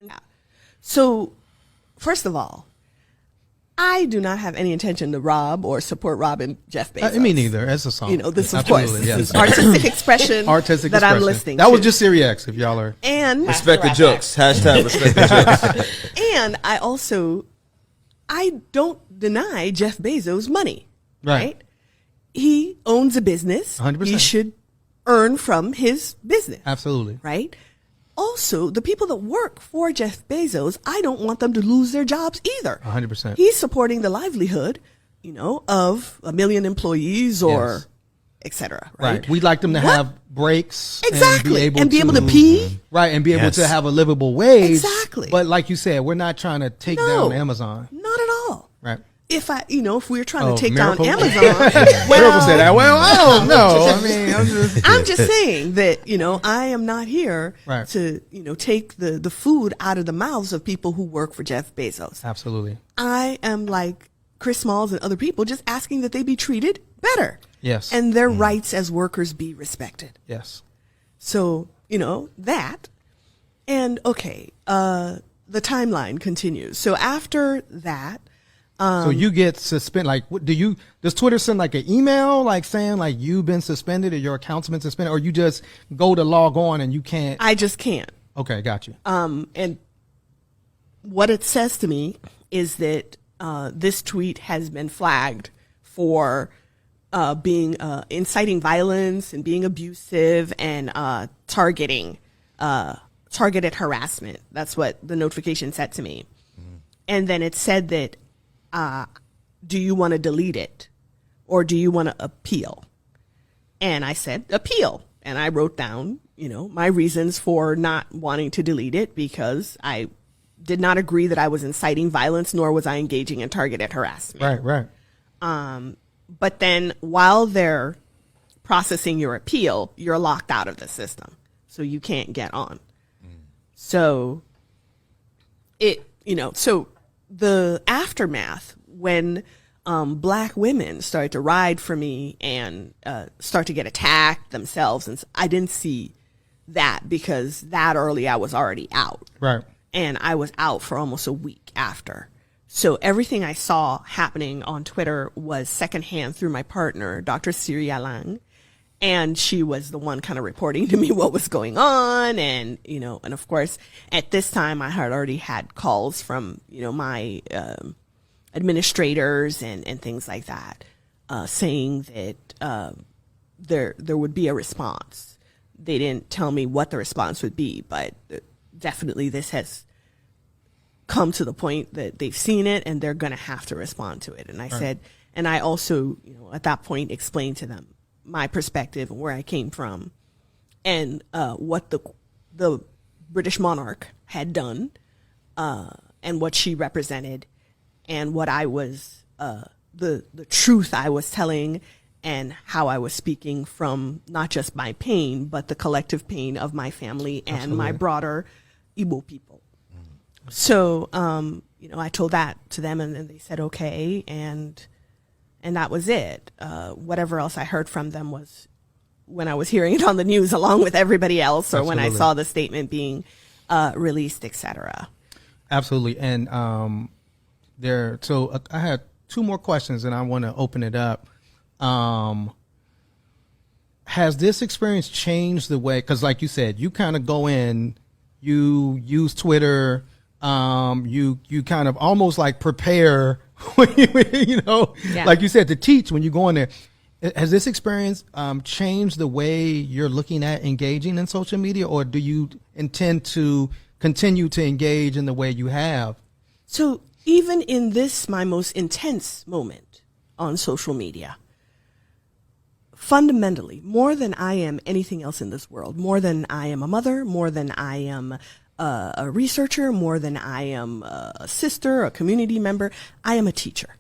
Yeah. So, first of all, I do not have any intention to rob or support Rob and Jeff Bezos. Me neither. That's a song. You know, this, of Absolutely, course, yes. is artistic expression that I'm listening to. That was just Siri X, if y'all are. And respect the jokes. Hashtag respect the jokes. And I don't deny Jeff Bezos money. Right? He owns a business. 100%. He should earn from his business. Absolutely. Right? Also, the people that work for Jeff Bezos, I don't want them to lose their jobs either. 100%. He's supporting the livelihood, of 1 million employees or et cetera. Right? We'd like them to have breaks. Exactly. And be able to pee. Right. And be able to have a livable wage. Exactly. But like you said, we're not trying to take down Amazon. Not at all. Right. If we're trying to take Miracle? down Amazon, Miracle said that. Well, I don't know. I mean, I'm just saying that, I am not here to, take the food out of the mouths of people who work for Jeff Bezos. Absolutely. I am like Chris Smalls and other people, just asking that they be treated better. Yes. And their rights as workers be respected. Yes. So, that. And the timeline continues. So after that, so you get suspended. Like, what does Twitter send like an email, like saying like you've been suspended or your account's been suspended, or you just go to log on and you can't? I just can't. Okay, got you. And what it says to me is that this tweet has been flagged for being inciting violence and being abusive and targeted harassment. That's what the notification said to me. And then it said that, do you want to delete it or do you want to appeal? And I said, appeal. And I wrote down, my reasons for not wanting to delete it, because I did not agree that I was inciting violence, nor was I engaging in targeted harassment. Right. But then while they're processing your appeal, you're locked out of the system. So you can't get on. So so the aftermath, when black women started to ride for me and start to get attacked themselves, and I didn't see that because that early I was already out. Right. And I was out for almost a week after. So everything I saw happening on Twitter was secondhand through my partner, Dr. Siri Alang. And she was the one kind of reporting to me what was going on. And, and of course, at this time, I had already had calls from, my administrators and things like that, saying that there would be a response. They didn't tell me what the response would be, but definitely this has come to the point that they've seen it and they're going to have to respond to it. And I said, and I also, at that point explained to them my perspective and where I came from, and what the British monarch had done, and what she represented, and what I was the truth I was telling, and how I was speaking from not just my pain but the collective pain of my family and my broader Igbo people. So I told that to them, and then they said okay, and that was it. Whatever else I heard from them was when I was hearing it on the news along with everybody else, or when I saw the statement being released, etc. Absolutely. And so I had two more questions and I want to open it up. Has this experience changed the way, because like you said, you kind of go in, you use Twitter, you kind of almost like prepare when like you said, to teach when you go in there. Has this experience changed the way you're looking at engaging in social media, or do you intend to continue to engage in the way you have? So even in this, my most intense moment on social media, fundamentally, more than I am anything else in this world, more than I am a mother, more than I am a researcher, more than I am a sister, a community member, I am a teacher.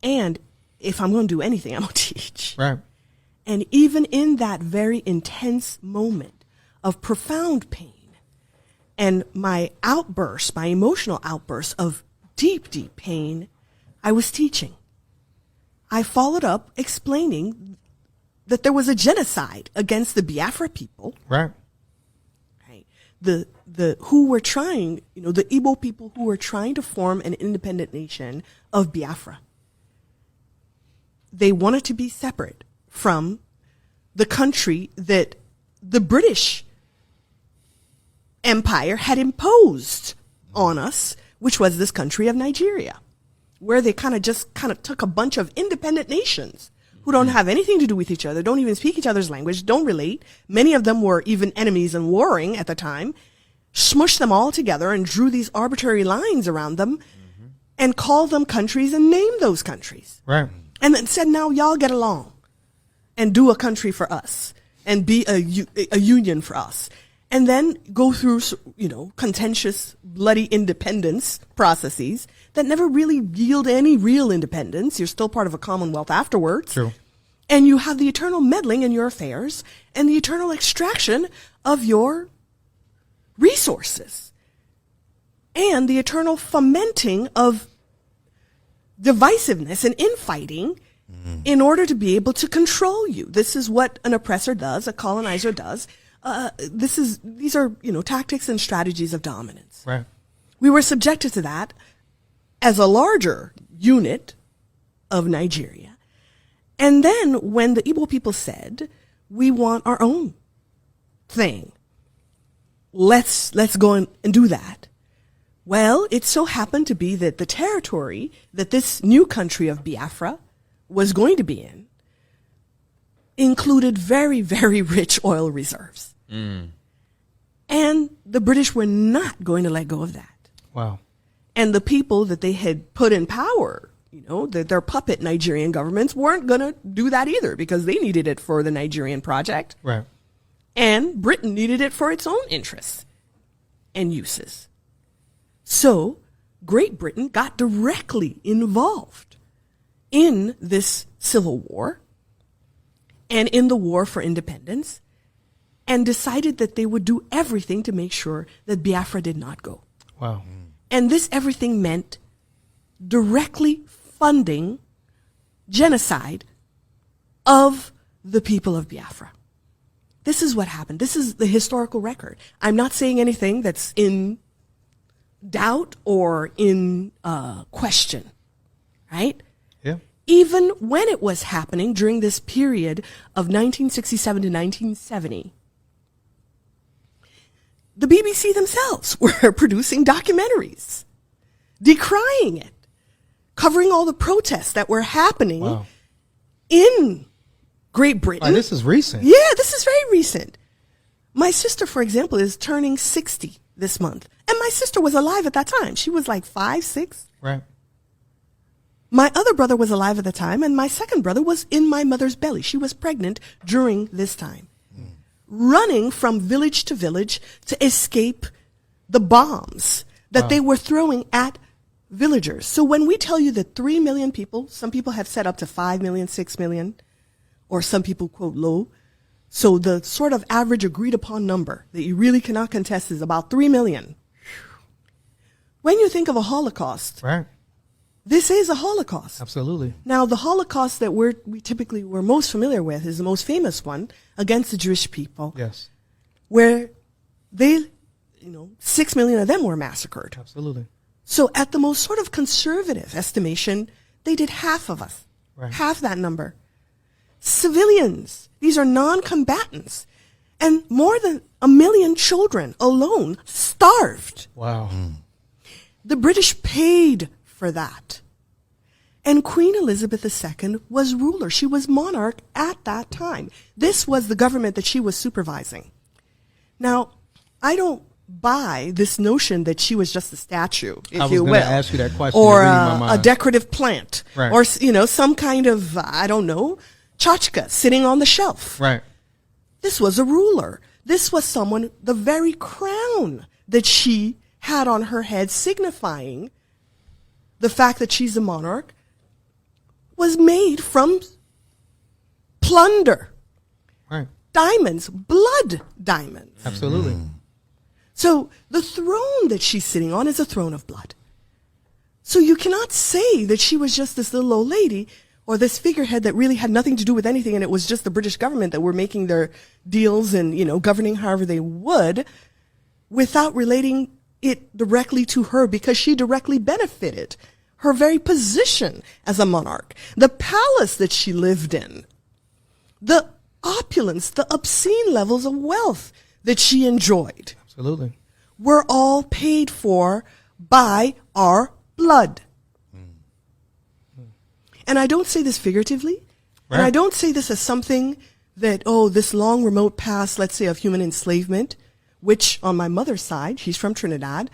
And if I'm going to do anything, I'm going to teach. Right. And even in that very intense moment of profound pain and my outburst, my emotional outburst of deep, deep pain, I was teaching. I followed up explaining that there was a genocide against the Biafra people. Right. the who were trying, the Igbo people who were trying to form an independent nation of Biafra. They wanted to be separate from the country that the British Empire had imposed on us, which was this country of Nigeria, where they kind of took a bunch of independent nations who don't have anything to do with each other, don't even speak each other's language, don't relate. Many of them were even enemies and warring at the time, smushed them all together and drew these arbitrary lines around them and called them countries and named those countries. Right. And then said, now y'all get along and do a country for us and be a union for us. And then go through, contentious, bloody independence processes that never really yield any real independence. You're still part of a commonwealth afterwards. True. And you have the eternal meddling in your affairs and the eternal extraction of your resources and the eternal fomenting of divisiveness and infighting in order to be able to control you. This is what an oppressor does, a colonizer does. These are tactics and strategies of dominance. Right. We were subjected to that as a larger unit of Nigeria. And then when the Igbo people said, we want our own thing, let's go and do that. Well, it so happened to be that the territory that this new country of Biafra was going to be in included very, very rich oil reserves. And the British were not going to let go of that. Wow. And the people that they had put in power, their puppet Nigerian governments weren't going to do that either because they needed it for the Nigerian project. Right. And Britain needed it for its own interests and uses. So Great Britain got directly involved in this civil war and in the war for independence and decided that they would do everything to make sure that Biafra did not go. Wow. And this everything meant directly funding genocide of the people of Biafra. This is what happened. This is the historical record. I'm not saying anything that's in doubt or in question, right? Yeah. Even when it was happening during this period of 1967 to 1970, the BBC themselves were producing documentaries decrying it, covering all the protests that were happening Wow. in Great Britain. This is recent. Yeah, this is very recent. My sister, for example, is turning 60 this month. And my sister was alive at that time. She was like 5, 6. Right. My other brother was alive at the time, and my second brother was in my mother's belly. She was pregnant during this time, running from village to village to escape the bombs that they were throwing at villagers. So when we tell you that 3 million people, some people have said up to 5 million, 6 million, or some people quote low. So the sort of average agreed upon number that you really cannot contest is about 3 million. When you think of a Holocaust, Right. this is a Holocaust. Absolutely. Now, the Holocaust that we typically were most familiar with is the most famous one against the Jewish people, Yes. where they, 6 million of them were massacred. Absolutely. So at the most sort of conservative estimation, they did half of us, Right. half that number. Civilians, these are non-combatants, and more than 1 million children alone starved. Wow. The British paid for that. And Queen Elizabeth II was ruler. She was monarch at that time. This was the government that she was supervising. Now, I don't buy this notion that she was just a statue, if you will. I was going to ask you that question. Or You're reading my a mind. decorative plant. Right. Or, some kind of, I don't know, tchotchke sitting on the shelf. Right. This was a ruler. This was someone, the very crown that she had on her head, signifying the fact that she's a monarch, was made from plunder, Right. diamonds, blood diamonds. Absolutely. So the throne that she's sitting on is a throne of blood. So you cannot say that she was just this little old lady or this figurehead that really had nothing to do with anything, and it was just the British government that were making their deals and, governing however they would. without relating it directly to her because she directly benefited her very position as a monarch, the palace that she lived in, the opulence, the obscene levels of wealth that she enjoyed Absolutely. were all paid for by our blood. And I don't say this figuratively, and I don't say this as something that, oh, this long remote past, let's say, of human enslavement, which on my mother's side, she's from Trinidad,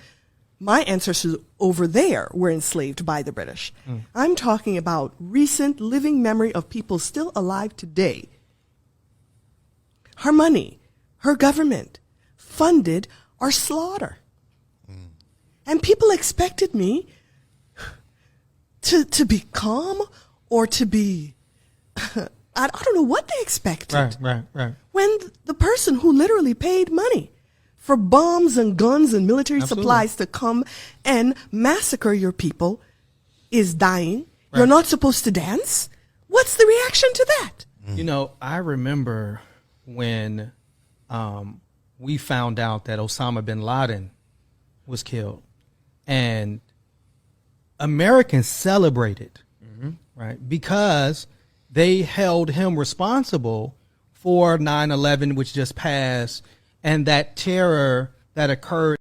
my ancestors over there were enslaved by the British. I'm talking about recent living memory of people still alive today. Her money, her government funded our slaughter. And people expected me to be calm or to be, I don't know what they expected. Right. When the person who literally paid money for bombs and guns and military Absolutely. supplies to come and massacre your people is dying. You're not supposed to dance. What's the reaction to that? You know, I remember when we found out that Osama bin Laden was killed, and Americans celebrated, right? Because they held him responsible for 9/11, which just passed, and that terror that occurred